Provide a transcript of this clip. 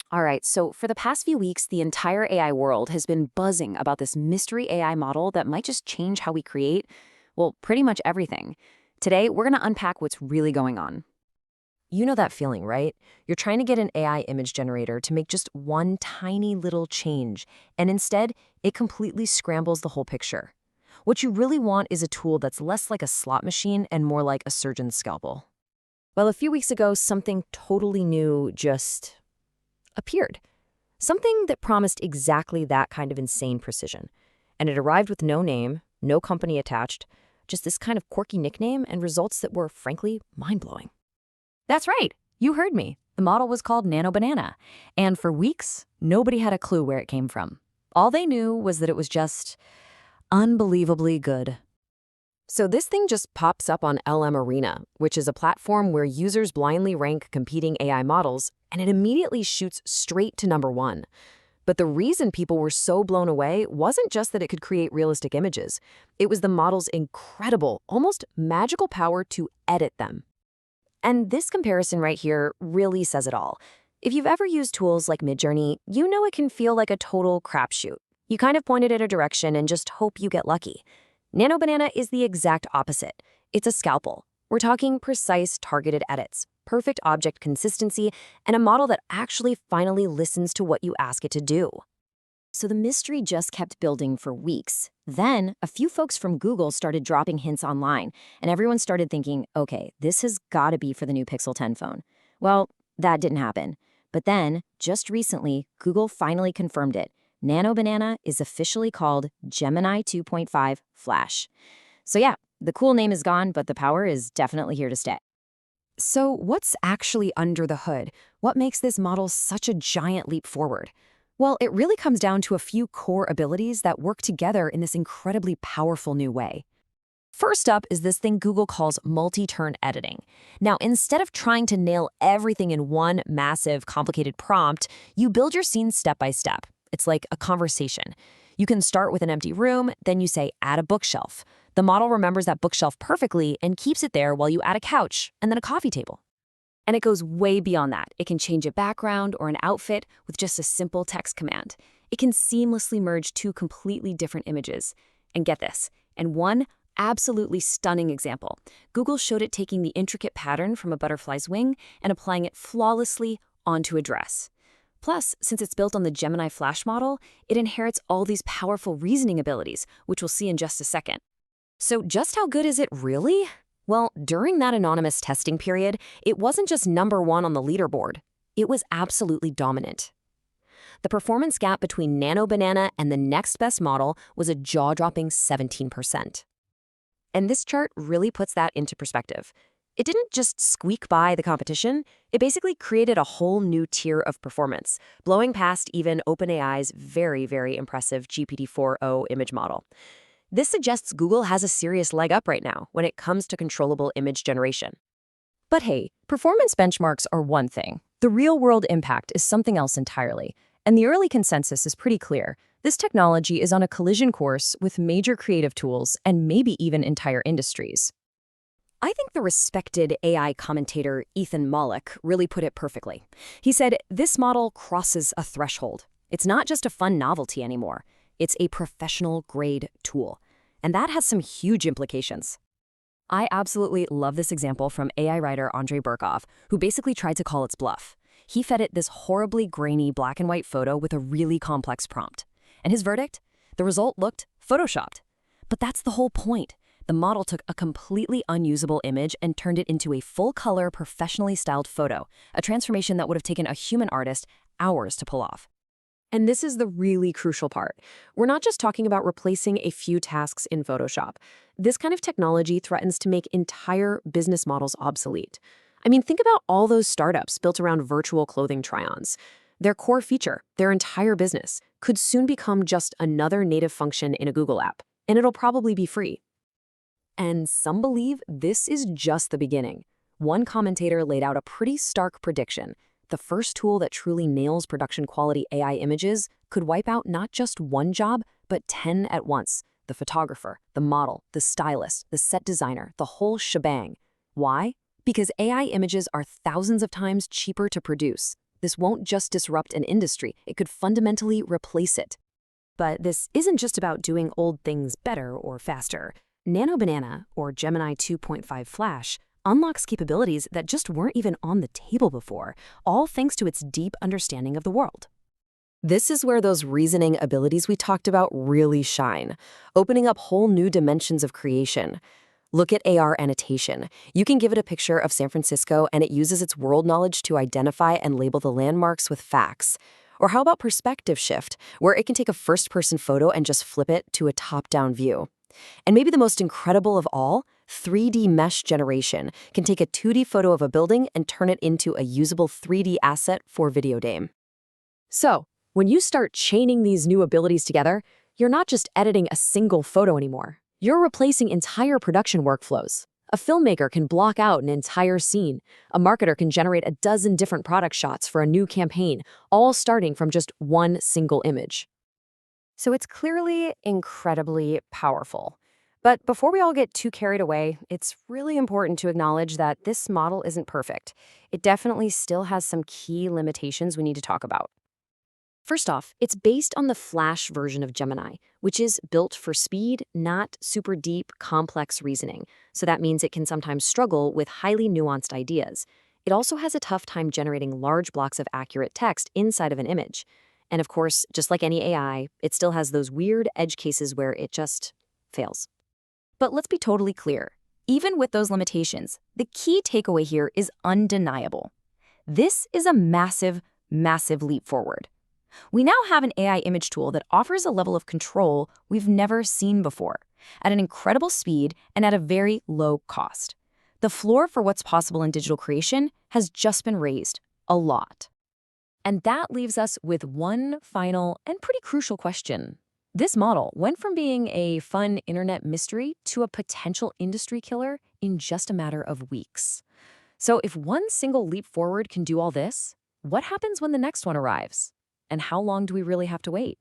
All right, so for the past few weeks, the entire AI world has been buzzing about this mystery AI model that might just change how we create, well, pretty much everything. Today, we're going to unpack what's really going on. You know that feeling, right? You're trying to get an AI image generator to make just one tiny little change, and instead, it completely scrambles the whole picture. What you really want is a tool that's less like a slot machine and more like a surgeon's scalpel. Well, a few weeks ago, something totally new just appeared. Something that promised exactly that kind of insane precision. And it arrived with no name, no company attached, just this kind of quirky nickname and results that were, frankly, mind-blowing. That's right. You heard me. The model was called Nano Banana. And for weeks, nobody had a clue where it came from. All they knew was that it was just unbelievably good. So this thing just pops up on LM Arena, which is a platform where users blindly rank competing AI models, and it immediately shoots straight to number one. But the reason people were so blown away wasn't just that it could create realistic images. It was the model's incredible, almost magical power to edit them. And this comparison right here really says it all. If you've ever used tools like Midjourney, you know it can feel like a total crapshoot. You kind of point it in a direction and just hope you get lucky. Nano Banana is the exact opposite. It's a scalpel. We're talking precise, targeted edits, perfect object consistency, and a model that actually finally listens to what you ask it to do. So the mystery just kept building for weeks. Then, a few folks from Google started dropping hints online, and everyone started thinking, okay, this has got to be for the new Pixel 10 phone. Well, that didn't happen. But then, just recently, Google finally confirmed it. Nano Banana is officially called Gemini 2.5 Flash. So yeah, the cool name is gone, but the power is definitely here to stay. So what's actually under the hood? What makes this model such a giant leap forward? Well, it really comes down to a few core abilities that work together in this incredibly powerful new way. First up is this thing Google calls multi-turn editing. Now, instead of trying to nail everything in one massive, complicated prompt, you build your scene step by step. It's like a conversation. You can start with an empty room, then you say, add a bookshelf. The model remembers that bookshelf perfectly and keeps it there while you add a couch and then a coffee table. And it goes way beyond that. It can change a background or an outfit with just a simple text command. It can seamlessly merge two completely different images. And get this, and one absolutely stunning example. Google showed it taking the intricate pattern from a butterfly's wing and applying it flawlessly onto a dress. Plus, since it's built on the Gemini Flash model, it inherits all these powerful reasoning abilities, which we'll see in just a second. So just how good is it really? Well, during that anonymous testing period, it wasn't just number one on the leaderboard. It was absolutely dominant. The performance gap between Nano Banana and the next best model was a jaw-dropping 17%. And this chart really puts that into perspective. It didn't just squeak by the competition, it basically created a whole new tier of performance, blowing past even OpenAI's very, very impressive GPT-4o image model. This suggests Google has a serious leg up right now when it comes to controllable image generation. But hey, performance benchmarks are one thing. The real-world impact is something else entirely. And the early consensus is pretty clear. This technology is on a collision course with major creative tools and maybe even entire industries. I think the respected AI commentator Ethan Mollick really put it perfectly. He said, this model crosses a threshold. It's not just a fun novelty anymore. It's a professional-grade tool. And that has some huge implications. I absolutely love this example from AI writer Andrei Burkov, who basically tried to call its bluff. He fed it this horribly grainy black and white photo with a really complex prompt. And his verdict? The result looked photoshopped. But that's the whole point. The model took a completely unusable image and turned it into a full-color, professionally styled photo, a transformation that would have taken a human artist hours to pull off. And this is the really crucial part. We're not just talking about replacing a few tasks in Photoshop. This kind of technology threatens to make entire business models obsolete. I mean, think about all those startups built around virtual clothing try-ons. Their core feature, their entire business, could soon become just another native function in a Google app, and it'll probably be free. And some believe this is just the beginning. One commentator laid out a pretty stark prediction. The first tool that truly nails production-quality AI images could wipe out not just one job, but 10 at once. The photographer, the model, the stylist, the set designer, the whole shebang. Why? Because AI images are thousands of times cheaper to produce. This won't just disrupt an industry, it could fundamentally replace it. But this isn't just about doing old things better or faster. Nano Banana, or Gemini 2.5 Flash, unlocks capabilities that just weren't even on the table before, all thanks to its deep understanding of the world. This is where those reasoning abilities we talked about really shine, opening up whole new dimensions of creation. Look at AR annotation. You can give it a picture of San Francisco and it uses its world knowledge to identify and label the landmarks with facts. Or how about perspective shift, where it can take a first-person photo and just flip it to a top-down view? And maybe the most incredible of all, 3D mesh generation can take a 2D photo of a building and turn it into a usable 3D asset for video game. So, when you start chaining these new abilities together, you're not just editing a single photo anymore. You're replacing entire production workflows. A filmmaker can block out an entire scene. A marketer can generate a dozen different product shots for a new campaign, all starting from just one single image. So it's clearly incredibly powerful. But before we all get too carried away, it's really important to acknowledge that this model isn't perfect. It definitely still has some key limitations we need to talk about. First off, it's based on the Flash version of Gemini, which is built for speed, not super deep, complex reasoning. So that means it can sometimes struggle with highly nuanced ideas. It also has a tough time generating large blocks of accurate text inside of an image. And of course, just like any AI, it still has those weird edge cases where it just fails. But let's be totally clear. Even with those limitations, the key takeaway here is undeniable. This is a massive, massive leap forward. We now have an AI image tool that offers a level of control we've never seen before, at an incredible speed and at a very low cost. The floor for what's possible in digital creation has just been raised a lot. And that leaves us with one final and pretty crucial question. This model went from being a fun internet mystery to a potential industry killer in just a matter of weeks. So if one single leap forward can do all this, what happens when the next one arrives? And how long do we really have to wait?